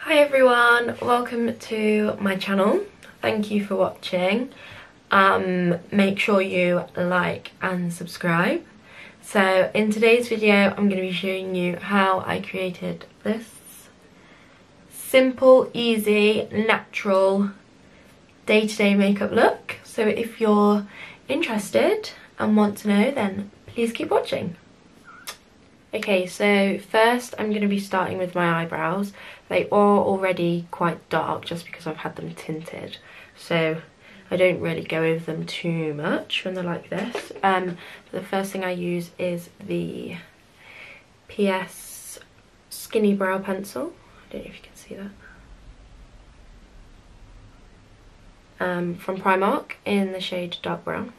Hi everyone, welcome to my channel. Thank you for watching. Make sure you like and subscribe. So in today's video I'm going to be showing you how I created this simple, easy, natural day-to-day makeup look. So if you're interested and want to know, then please keep watching. Okay, so first I'm going to be starting with my eyebrows. They are already quite dark just because I've had them tinted, so I don't really go over them too much when they're like this. The first thing I use is the PS Skinny Brow Pencil. I don't know if you can see that. From Primark in the shade Dark Brown.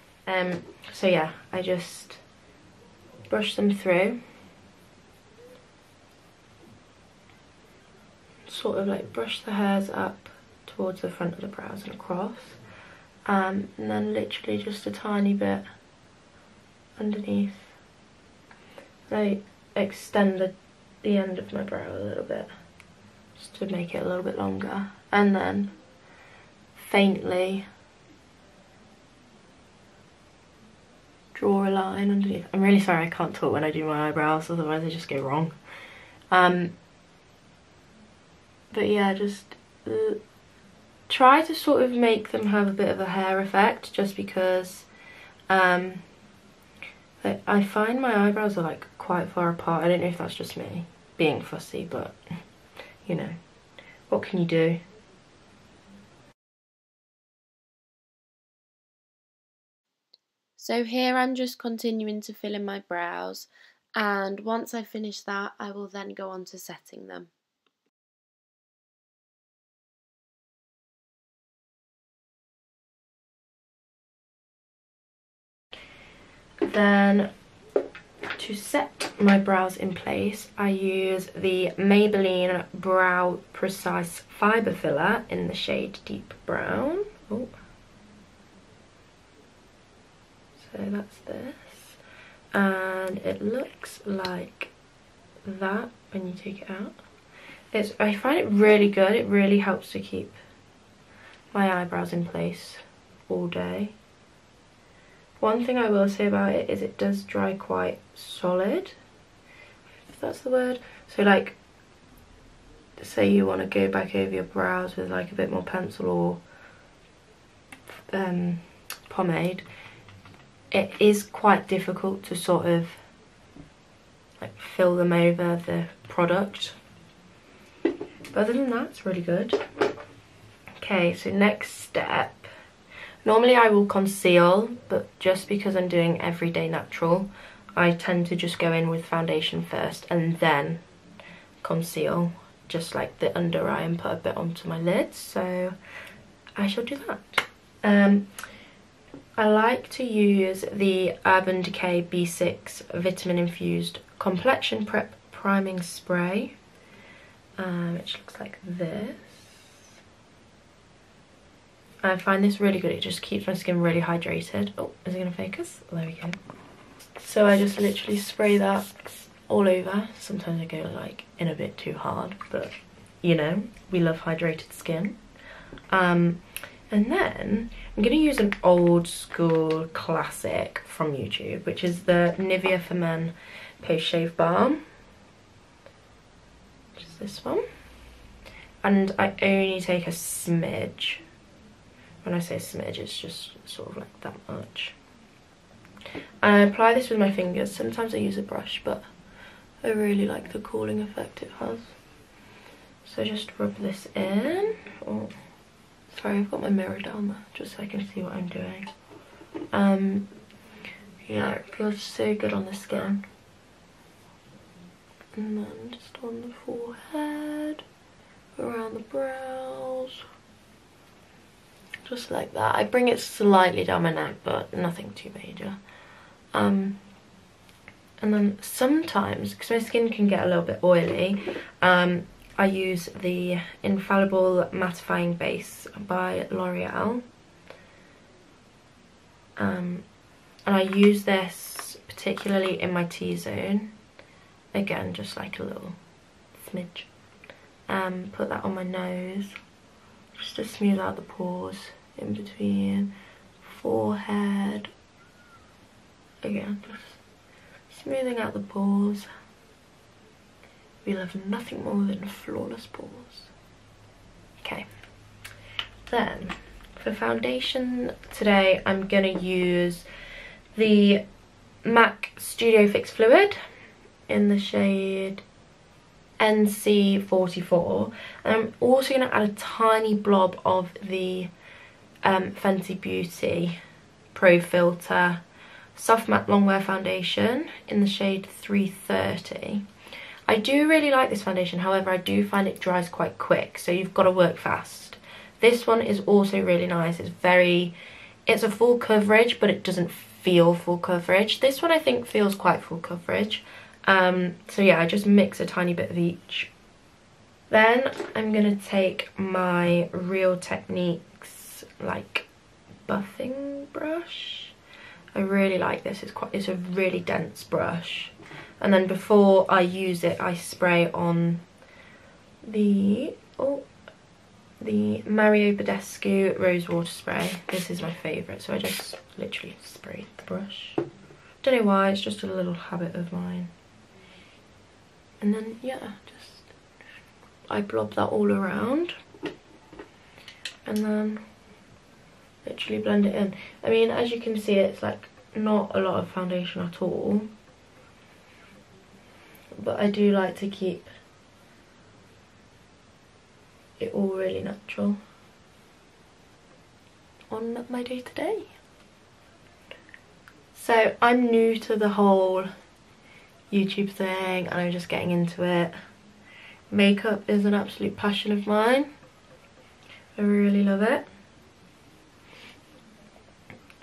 So yeah, I just brush them through. Sort of like brush the hairs up towards the front of the brows and across, and then literally just a tiny bit underneath. I extend the end of my brow a little bit just to make it a little bit longer, and then faintly draw a line underneath. I'm really sorry I can't talk when I do my eyebrows, otherwise they just go wrong. But yeah, just try to sort of make them have a bit of a hair effect, just because I find my eyebrows are like quite far apart. I don't know if that's just me being fussy, but you know, what can you do? So here I'm just continuing to fill in my brows, and once I finish that I will then go on to setting them. Then to set my brows in place, I use the Maybelline Brow Precise Fibre Filler in the shade Deep Brown. Oh. So that's this. And it looks like that when you take it out. I find it really good. It really helps to keep my eyebrows in place all day. One thing I will say about it is it does dry quite solid, if that's the word. So like, say you want to go back over your brows with like a bit more pencil or pomade, it is quite difficult to sort of like fill them over the product. But other than that, it's really good. Okay, so next step. Normally I will conceal, but just because I'm doing everyday natural, I tend to just go in with foundation first and then conceal, just like the under eye, and put a bit onto my lids. So I shall do that. I like to use the Urban Decay B6 Vitamin Infused Complexion Prep Priming Spray, which looks like this. I find this really good. It just keeps my skin really hydrated. Oh, is it going to focus? There we go. So I just literally spray that all over. Sometimes I go like in a bit too hard, but you know, we love hydrated skin. And then I'm going to use an old school classic from YouTube, which is the Nivea for Men Post Shave Balm, which is this one. And I only take a smidge. When I say smidge, it's just sort of like that much. And I apply this with my fingers. Sometimes I use a brush, but I really like the cooling effect it has. So just rub this in. Oh, sorry, I've got my mirror down there, just so I can see what I'm doing. Yeah, it feels so good on the skin. And then just on the forehead, around the brows. Just like that. I bring it slightly down my neck, but nothing too major. And then sometimes, because my skin can get a little bit oily, I use the Infallible Mattifying Base by L'Oreal. And I use this particularly in my T-zone. Again, just like a little smidge. Put that on my nose just to smooth out the pores in between. Forehead. Again, just smoothing out the pores. We love nothing more than flawless pores. Okay. Then, for foundation today, I'm going to use the MAC Studio Fix Fluid in the shade NC44. And I'm also going to add a tiny blob of the Fenty Beauty Pro Filter Soft Matte Longwear Foundation in the shade 330. I do really like this foundation, however I do find it dries quite quick, so you've got to work fast. This one is also really nice. It's a full coverage, but it doesn't feel full coverage. This one I think feels quite full coverage. So yeah, I just mix a tiny bit of each. Then I'm gonna take my Real Techniques like buffing brush. I really like this. It's a really dense brush. And then before I use it, I spray on the Mario Badescu Rose Water Spray. This is my favourite, so I just literally sprayed the brush. Don't know why, it's just a little habit of mine. And then, yeah, I blob that all around. And then literally blend it in. I mean, as you can see, it's like not a lot of foundation at all. But I do like to keep it all really natural on my day-to-day. So I'm new to the whole YouTube thing and I'm just getting into it. Makeup is an absolute passion of mine. I really love it.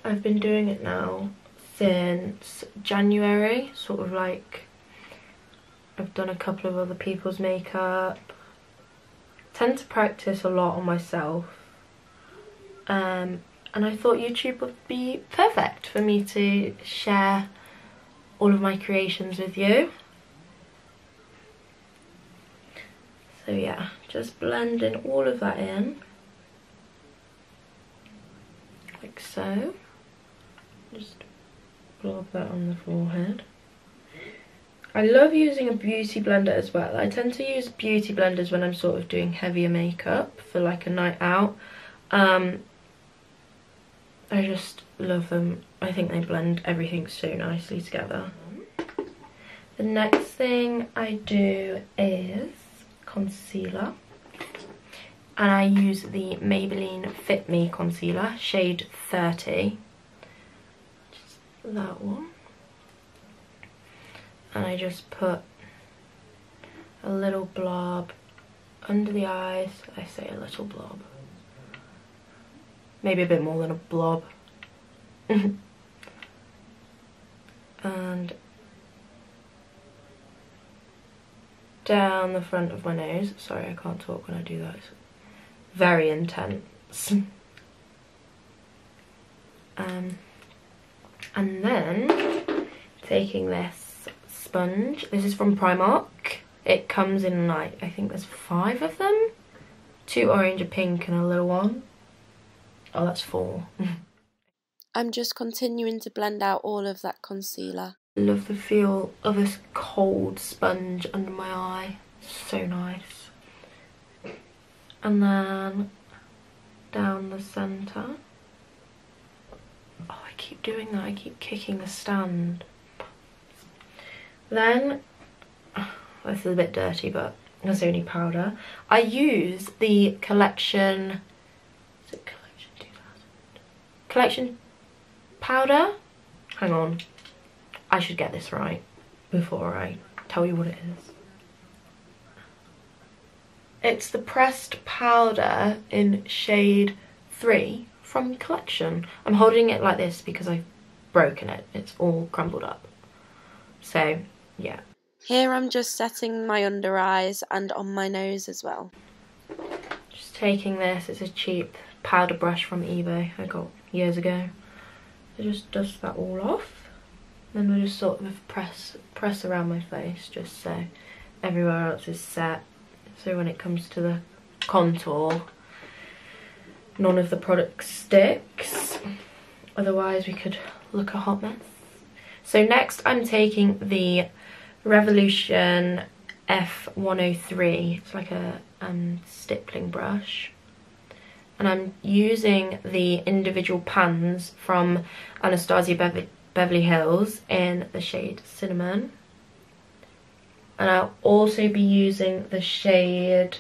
I've been doing it now since January, sort of like I've done a couple of other people's makeup. Tend to practice a lot on myself. And I thought YouTube would be perfect for me to share all of my creations with you. So yeah, just blending all of that in. Like so. Just blob that on the forehead. I love using a beauty blender as well. I tend to use beauty blenders when I'm sort of doing heavier makeup for like a night out. I just love them. I think they blend everything so nicely together. The next thing I do is concealer. And I use the Maybelline Fit Me concealer, shade 30. Just that one. And I just put a little blob under the eyes. I say a little blob. Maybe a bit more than a blob. And down the front of my nose. Sorry, I can't talk when I do that. It's very intense. And then taking this sponge. This is from Primark. It comes in like, I think there's 5 of them. 2 orange, a pink and a little one. Oh, that's 4. I'm just continuing to blend out all of that concealer. I love the feel of this cold sponge under my eye. So nice. And then down the centre. Oh, I keep doing that. I keep kicking the stand. Then, this is a bit dirty, but it's only powder. I use the Collection, is it Collection 2000? Collection powder? Hang on. I should get this right before I tell you what it is. It's the pressed powder in shade 3 from Collection. I'm holding it like this because I've broken it. It's all crumbled up. So, yeah. Here I'm just setting my under eyes and on my nose as well. Just taking this, it's a cheap powder brush from eBay I got years ago. I just dust that all off. Then we'll just sort of press around my face just so everywhere else is set. so when it comes to the contour, none of the product sticks. Otherwise we could look a hot mess. So next I'm taking the Revolution F103. It's like a stippling brush. And I'm using the individual pans from Anastasia Beverly Hills in the shade Cinnamon. And I'll also be using the shade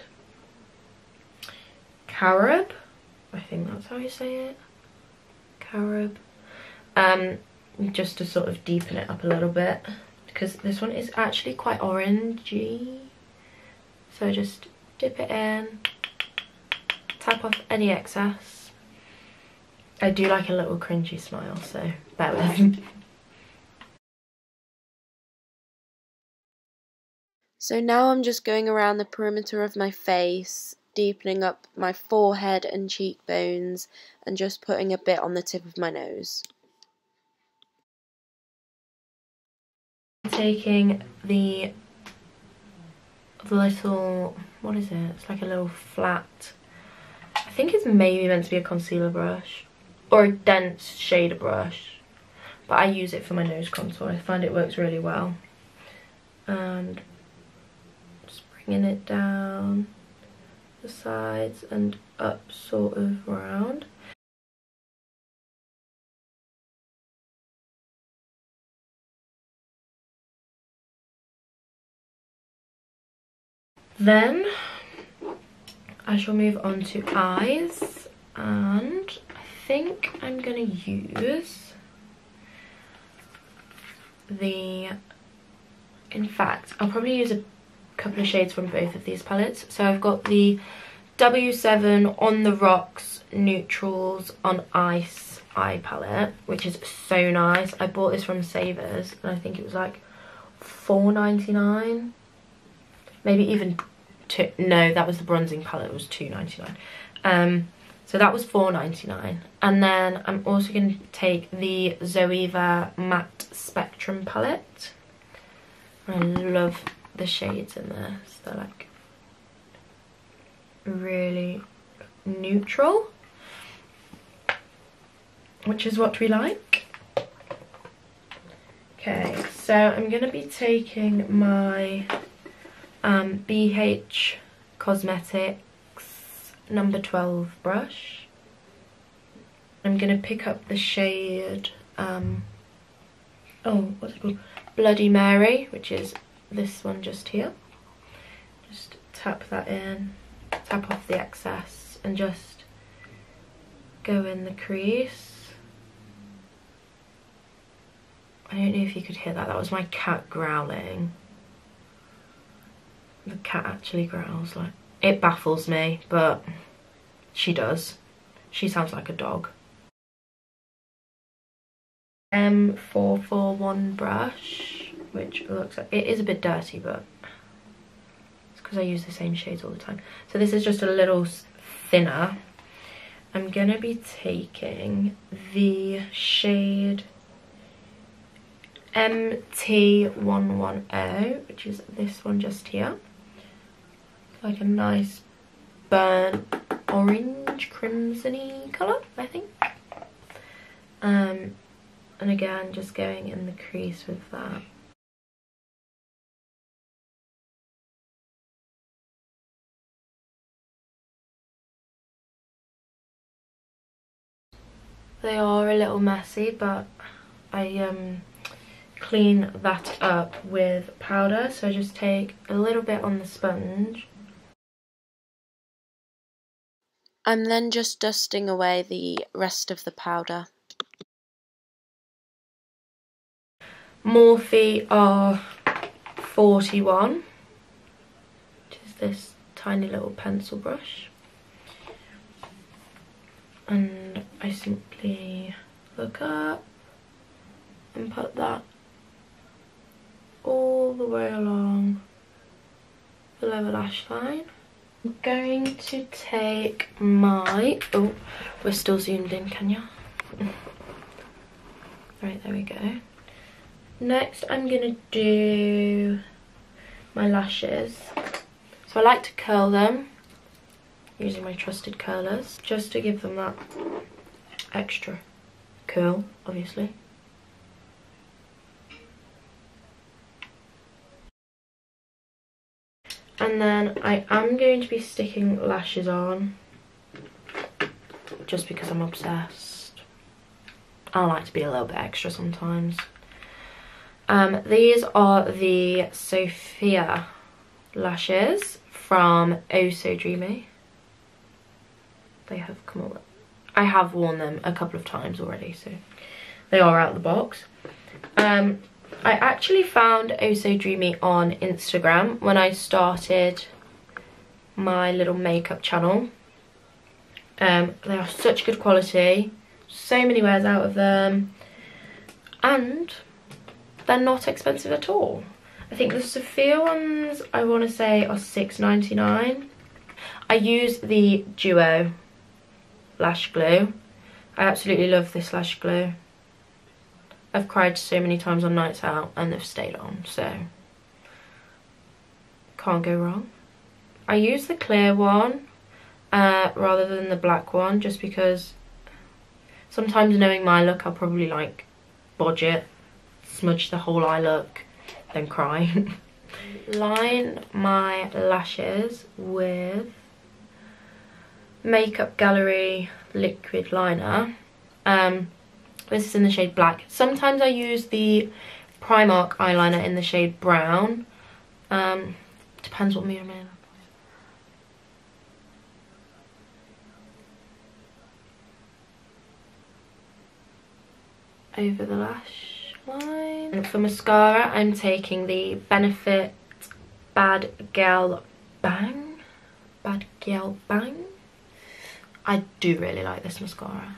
Carob. I think that's how you say it. Carob. Just to sort of deepen it up a little bit, because this one is actually quite orangey. So just dip it in, tap off any excess. I do like a little cringy smile, so bear with me. So now I'm just going around the perimeter of my face, deepening up my forehead and cheekbones, and just putting a bit on the tip of my nose. Taking the little, what is it? It's like a little flat, I think it's maybe meant to be a concealer brush or a dense shader brush, but I use it for my nose contour. I find it works really well. And just bringing it down the sides and up sort of round. Then I shall move on to eyes, and I think I'm gonna use in fact, I'll probably use a couple of shades from both of these palettes. So I've got the W7 On The Rocks Neutrals on Ice eye palette, which is so nice. I bought this from Savers and I think it was like $4.99. Maybe even two. No, that was the bronzing palette. It was $2.99. So that was $4.99. And then I'm also going to take the Zoeva Matte Spectrum palette. I love the shades in this. They're like really neutral, which is what we like. Okay, so I'm going to be taking my BH Cosmetics number 12 brush. I'm going to pick up the shade, what's it called? Bloody Mary, which is this one just here. Just tap that in, tap off the excess, and just go in the crease. I don't know if you could hear that. That was my cat growling. The cat actually growls. Like, it baffles me, but she does. She sounds like a dog. M441 brush, which looks like, it is a bit dirty, but it's because I use the same shades all the time. So this is just a little thinner. I'm gonna be taking the shade MT110, which is this one just here. Like a nice burnt orange crimson-y colour, I think. And again, just going in the crease with that. They are a little messy, but I clean that up with powder. So I just take a little bit on the sponge. I'm then just dusting away the rest of the powder. Morphe R41, which is this tiny little pencil brush. And I simply look up and put that all the way along the lower lash line. I'm going to take my, oh, we're still zoomed in, can you? Right, there we go. Next I'm gonna do my lashes. So So I like to curl them using my trusted curlers, just to give them that extra curl, obviously. And then I am going to be sticking lashes on, just because I'm obsessed. I like to be a little bit extra sometimes. These are the Sophia lashes from Oh So Dreamy. They have come up. I have worn them a couple of times already, so they are out of the box. I actually found Oh So Dreamy on Instagram when I started my little makeup channel. They are such good quality, so many wears out of them, and they're not expensive at all. I think the Sophia ones, I want to say, are £6.99. I use the Duo lash glue. I absolutely love this lash glue. I've cried so many times on nights out and they've stayed on, so can't go wrong. I use the clear one rather than the black one, just because sometimes, knowing my look, I'll probably like bodge it, smudge the whole eye look, then cry. Line my lashes with Makeup Gallery liquid liner. This is in the shade Black. Sometimes I use the Primark eyeliner in the shade Brown. Depends what mood I'm in. Over the lash line. And for mascara, I'm taking the Benefit Bad Gal Bang. Bad Gal Bang. I do really like this mascara.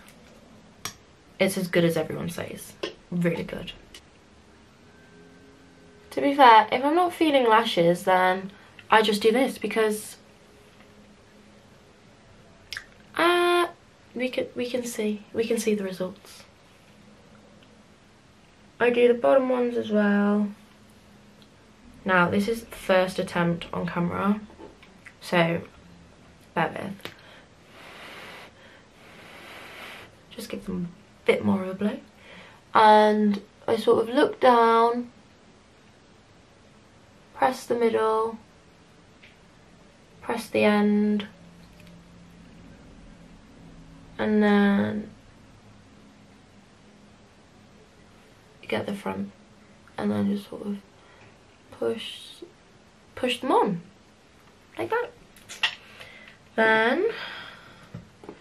It's as good as everyone says. Really good. To be fair, if I'm not feeling lashes, then I just do this, because we can see the results. I do the bottom ones as well. Now, this is the first attempt on camera, so bear with. Just give them a bit more of a blow. And I sort of look down, press the middle, press the end, and then get the front, and then just sort of push them on like that. Then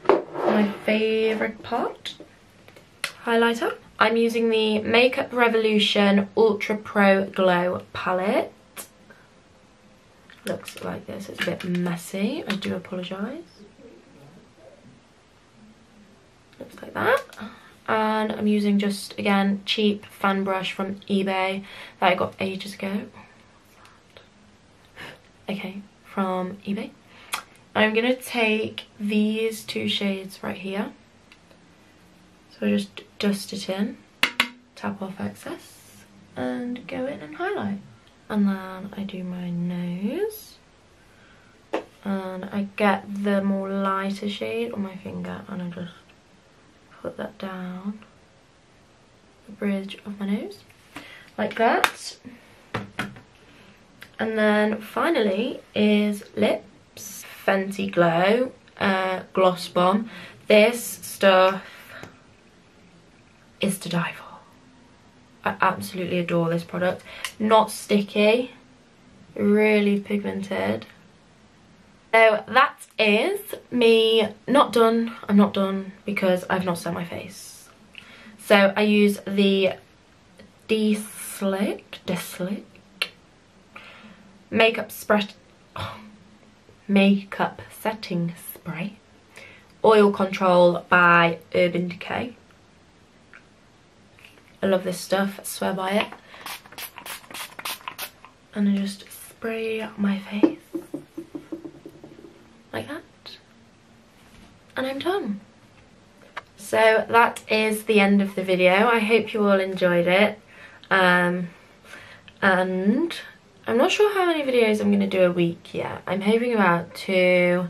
my favourite part, highlighter. I'm using the Makeup Revolution Ultra Pro Glow palette. Looks like this. It's a bit messy, I do apologise. Looks like that. And I'm using just, again, cheap fan brush from eBay that I got ages ago. Okay, from eBay. I'm going to take these two shades right here. So I just dust it in, tap off excess, and go in and highlight. And then I do my nose. And I get the more lighter shade on my finger, and I just put that down the bridge of my nose, like that. And then finally is lips. Fenty Glow Gloss Bomb. This stuff is to die for. I absolutely adore this product. Not sticky, really pigmented. So that is me not done. I'm not done because I've not set my face. So I use the De-Slick makeup setting spray, oil control by Urban Decay. I love this stuff, I swear by it. And I just spray my face like that, and I'm done. So that is the end of the video. I hope you all enjoyed it, and I'm not sure how many videos I'm going to do a week yet. I'm hoping about 2,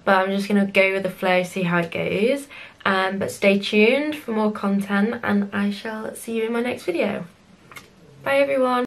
but I'm just going to go with the flow, see how it goes. But stay tuned for more content, and I shall see you in my next video. Bye everyone.